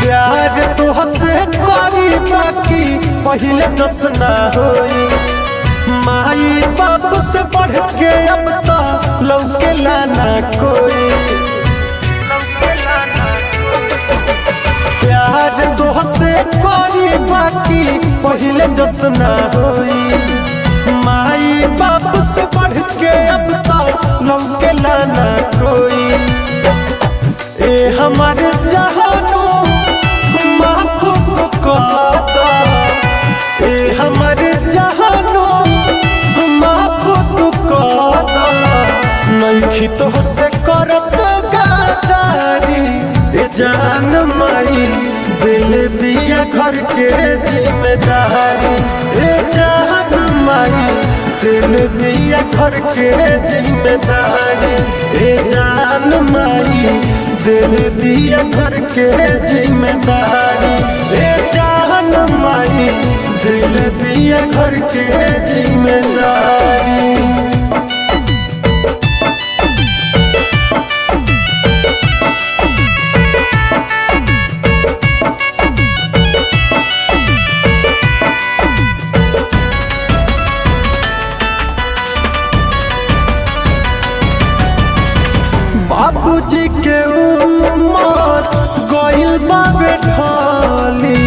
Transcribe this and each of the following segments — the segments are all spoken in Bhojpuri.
प्यार तो हसे करी बाकी पहले दस ना होई। माई बाप से बढ़ के अब तो लौके लाना कोई। प्यार तो हसे करी बाकी पहले दस ना होई। माई बाप से बढ़ के अब तो लौके लाना कोई। ए हमारे जहानो माखो तो कहता, ए हमारे जहानो माखो तो कहता। नइखी तो से करत गदारी ए जान माई दिल बिया घर के जिम्मेदारी। ए जान माई दिल बिया घर के जिम्मेदारी। ए जान माई दिल दिया घर के जिम्मेदारी। ए जान माई दिल दिया घर के जिम्मेदारी। बाबूजी के उमर गइल बाबे ढाली,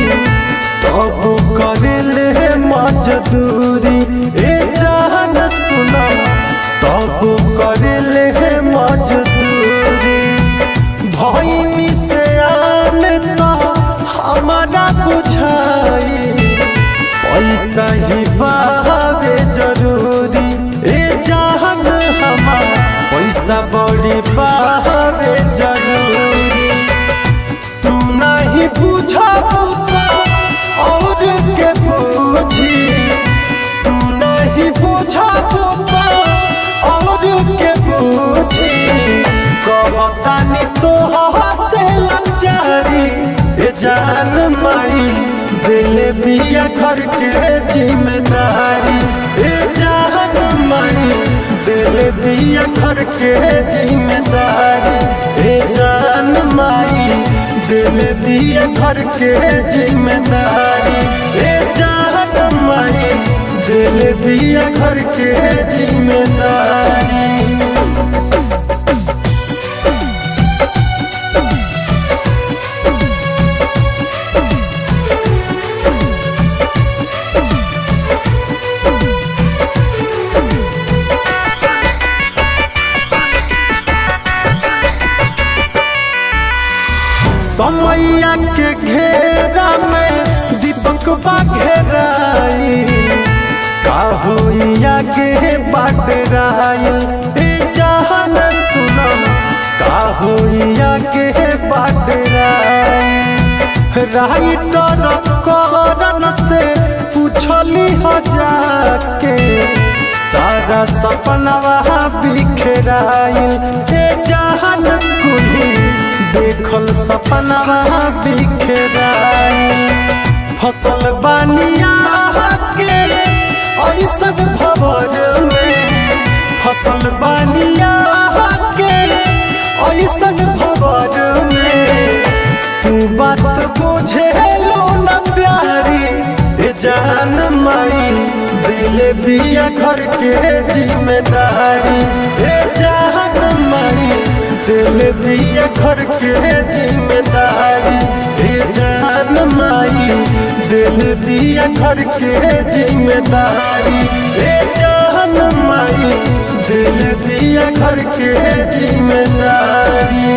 तब करेले मजदूरी। ए जान सुना तब करेले मजदूरी। भईनी से आने तो हमारा बुझाई, पैसा ही बावे जरूरी। ए जान हमार पैसा बड़ी बावे जरूरी। तू नहीं बुझाबू तो और के बुझी। तू नहीं बुझाबू तो और के बुझी। कहतानी तो से लाचारी। ए जान माई दिल बिया घर के जिम्मेदारी। ए जान माई दिल दिया घर के जिम्मेदारी। ए जान माई दिल दिया घर के जिम्मेदारी। ए जान माई दिल दिया घर के जिम्मेदारी। समैया के घेरा में दीपक बा घेराई। का होइया के बाट राइल। ए जान सुना का होइया के बाट राइल। राइटर करन से पूछली हो जाके, सारा सपनवा बिखराइल। ए जान कुली देखल सपनवा बिखराइल। फसल बानिया के ऐसन भवर में, फसल बानिया के ऐसन भवर में। तू बात बुझे लो न प्यारी। ए जान माई दिल बिया घर के जिम्मेदारी। ए जान माई दिल दिया घर के जिम्मेदारी। ए जान माई दिल दिया घर के जिम्मेदारी। ए जान माई दिल दिया घर के जिम्मेदारी।